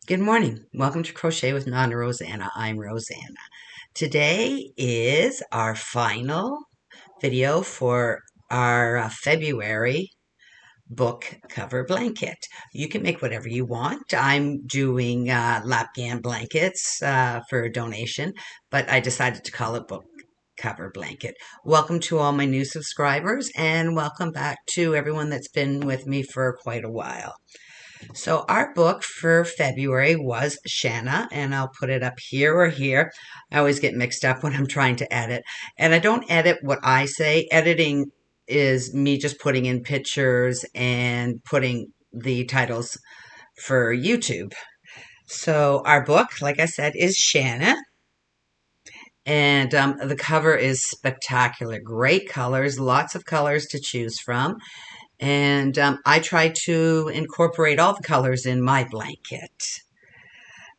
Good morning. Welcome to Crochet with Nonna Rosanna. I'm Rosanna. Today is our final video for our February book cover blanket. You can make whatever you want. I'm doing lapghan blankets for a donation, but I decided to call it book cover blanket. Welcome to all my new subscribers and welcome back to everyone that's been with me for quite a while. So our book for February was Shanna, and I'll put it up here or here. I always get mixed up when I'm trying to edit. And I don't edit what I say. Editing is me just putting in pictures and putting the titles for YouTube. So our book, like I said, is Shanna. And the cover is spectacular. Great colors, lots of colors to choose from. And I try to incorporate all the colors in my blanket.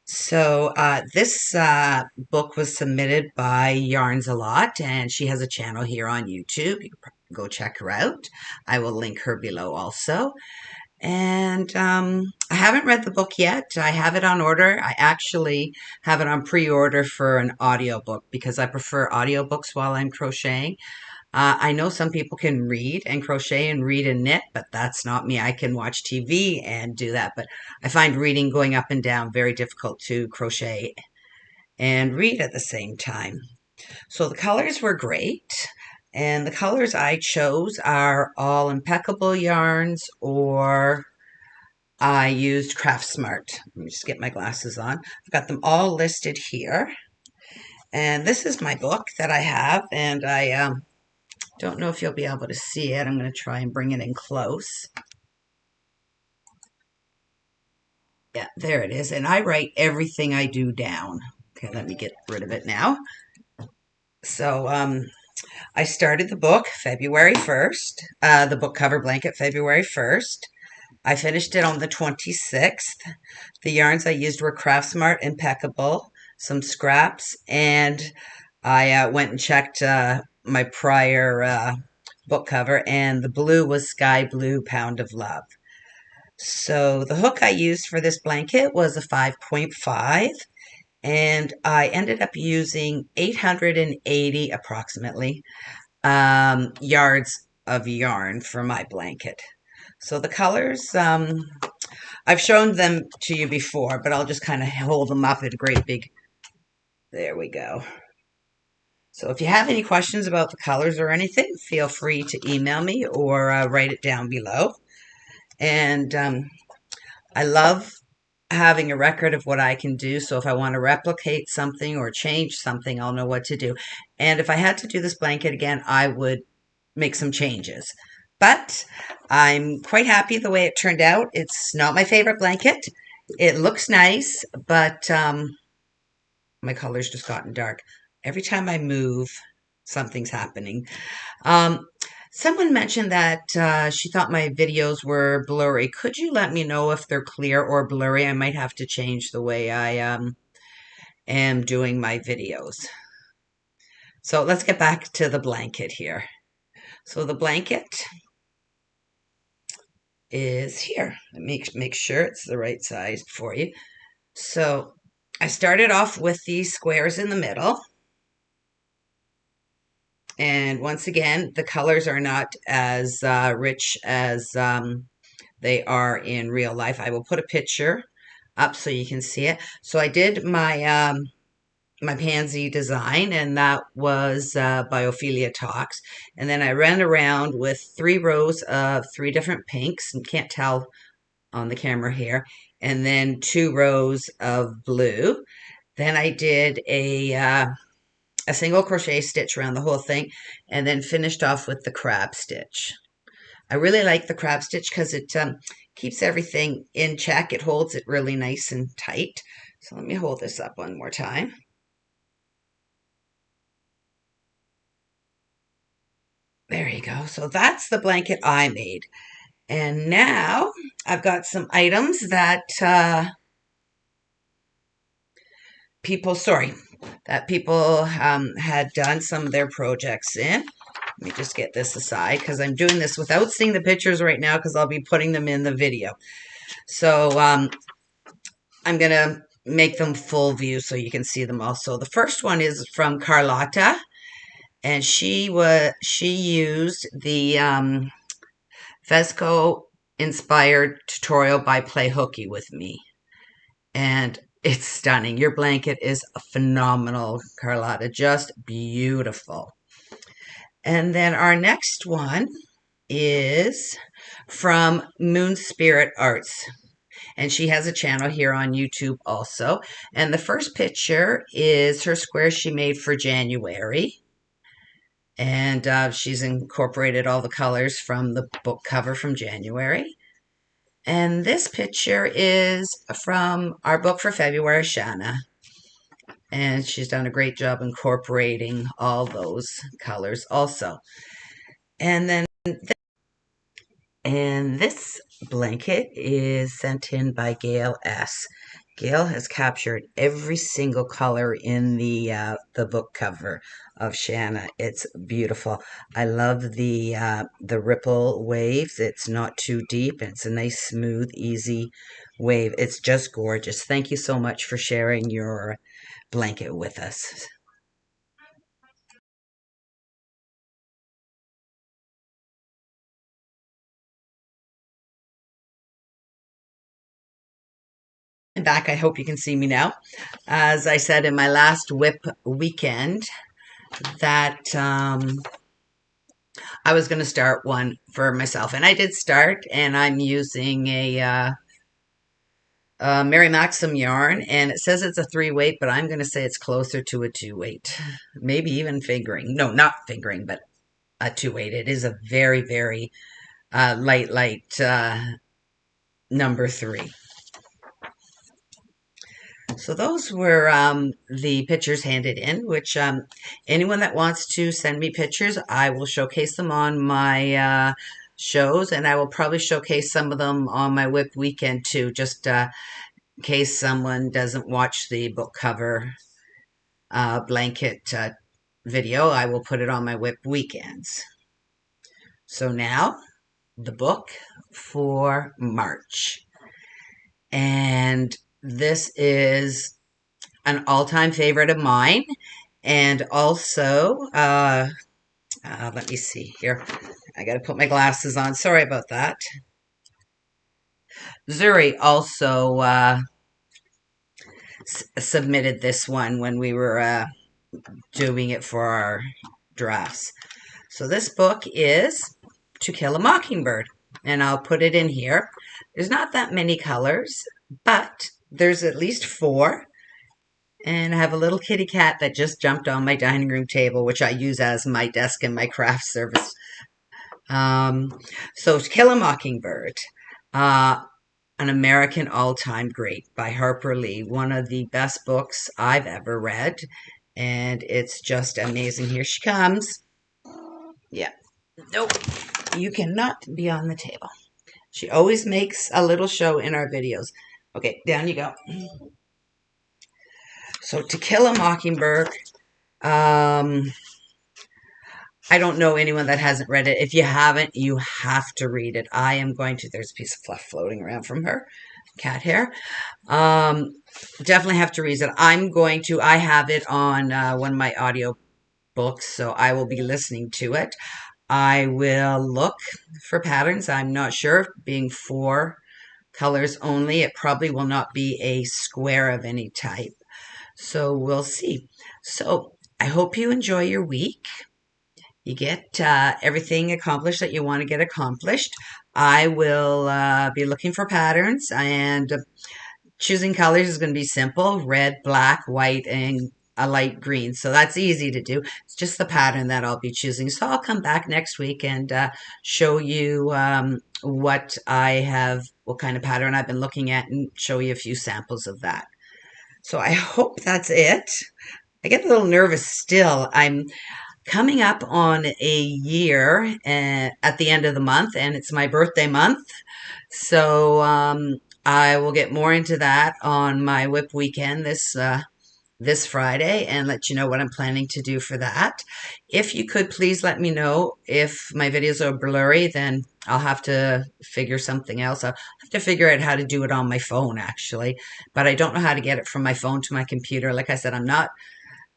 So this book was submitted by Yarnsalot, and she has a channel here on YouTube. You can go check her out. I will link her below also. And I haven't read the book yet. I have it on order. I actually have it on pre-order for an audiobook because I prefer audiobooks while I'm crocheting. I know some people can read and crochet and read and knit, but that's not me. I can watch TV and do that, but I find reading going up and down very difficult to crochet and read at the same time. So the colors were great, and the colors I chose are all impeccable yarns, or I used Craft Smart. Let me just get my glasses on. I've got them all listed here, and this is my book that I have, and I don't know if you'll be able to see it. I'm going to try and bring it in close. Yeah, there it is. And I write everything I do down. Okay, let me get rid of it now. So I started the book February 1st, the book cover blanket February 1st. I finished it on the 26th. The yarns I used were Craft Smart Impeccable, some scraps, and I went and checked my prior book cover, and the blue was Sky Blue Pound of Love. So the hook I used for this blanket was a 5.5, and I ended up using 880 approximately yards of yarn for my blanket. So the colors, I've shown them to you before, but I'll just kind of hold them up at a great big, there we go. So if you have any questions about the colors or anything, feel free to email me or write it down below. And I love having a record of what I can do. So if I want to replicate something or change something, I'll know what to do. And if I had to do this blanket again, I would make some changes. But I'm quite happy the way it turned out. It's not my favorite blanket. It looks nice, but my color's just gotten dark. Every time I move, something's happening. Someone mentioned that she thought my videos were blurry. Could you let me know if they're clear or blurry? I might have to change the way I am doing my videos. So let's get back to the blanket here. So the blanket is here. Let me make sure it's the right size for you. So I started off with these squares in the middle. And once again, the colors are not as rich as they are in real life. I will put a picture up so you can see it. So I did my my pansy design, and that was by Ophelia Talks. And then I ran around with 3 rows of 3 different pinks, and can't tell on the camera here, and then 2 rows of blue. Then I did a single crochet stitch around the whole thing, and then finished off with the crab stitch. I really like the crab stitch because it keeps everything in check. It holds it really nice and tight. So let me hold this up one more time. There you go. So that's the blanket I made. And now I've got some items that people had done some of their projects in. Let me just get this aside because I'm doing this without seeing the pictures right now because I'll be putting them in the video. So I'm going to make them full view so you can see them also. The first one is from Carlotta, and she used the Vesco inspired tutorial by Play Hooky with me, and it's stunning. Your blanket is phenomenal, Carlotta, just beautiful. And then our next one is from Moon Spirit Arts, and she has a channel here on YouTube also. And the first picture is her square she made for January. And she's incorporated all the colors from the book cover from January. And this picture is from our book for February, Is Shanna. And she's done a great job incorporating all those colors also. And then this blanket is sent in by Gail S. Gail has captured every single color in the book cover of Shanna. It's beautiful. I love the ripple waves. It's not too deep. It's a nice, smooth, easy wave. It's just gorgeous. Thank you so much for sharing your blanket with us. Back, I hope you can see me now. As I said in my last WIP weekend, that I was going to start one for myself, and I did start, and I'm using a Mary Maxim yarn, and it says it's a 3-weight, but I'm going to say it's closer to a 2-weight, maybe even fingering. No, not fingering, but a 2-weight. It is a very, very light number 3. So those were the pictures handed in, which anyone that wants to send me pictures, I will showcase them on my shows, and I will probably showcase some of them on my WIP weekend too, just in case someone doesn't watch the book cover blanket video. I will put it on my WIP weekends. So now, the book for March. And this is an all-time favorite of mine. And also, let me see here. I got to put my glasses on. Sorry about that. Zuri also submitted this one when we were doing it for our drafts. So this book is To Kill a Mockingbird, and I'll put it in here. There's not that many colors, but there's at least 4. And I have a little kitty cat that just jumped on my dining room table, which I use as my desk in my craft service. So To Kill a Mockingbird, an American all-time great by Harper Lee, one of the best books I've ever read, and it's just amazing. Here she comes. Yeah. Nope. You cannot be on the table. She always makes a little show in our videos. Okay, down you go. So To Kill a Mockingbird, I don't know anyone that hasn't read it. If you haven't, you have to read it. I am going to, there's a piece of fluff floating around from her cat hair. Definitely have to read it. I have it on one of my audio books, so I will be listening to it. I will look for patterns. I'm not sure, being 4 colors only, it probably will not be a square of any type. So we'll see. So I hope you enjoy your week. You get everything accomplished that you want to get accomplished. I will be looking for patterns, and choosing colors is going to be simple: red, black, white, and a light green. So that's easy to do. It's just the pattern that I'll be choosing. So I'll come back next week and show you what kind of pattern I've been looking at, and show you a few samples of that. So I hope that's it. I get a little nervous still. I'm coming up on a year at the end of the month, and it's my birthday month. So I will get more into that on my WIP weekend this Friday, and let you know what I'm planning to do for that. If you could please let me know if my videos are blurry, then I'll have to figure something else. I'll have to figure out how to do it on my phone, actually. But I don't know how to get it from my phone to my computer. Like I said, I'm not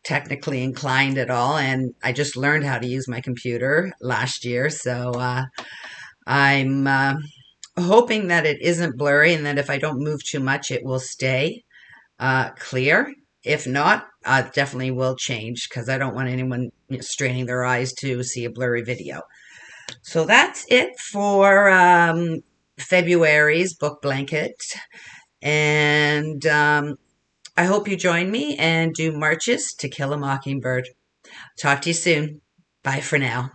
technically inclined at all, and I just learned how to use my computer last year. So I'm hoping that it isn't blurry and that if I don't move too much, it will stay clear. If not, I definitely will change because I don't want anyone straining their eyes to see a blurry video. So that's it for February's book blanket. And I hope you join me and do marches to kill a mockingbird. Talk to you soon. Bye for now.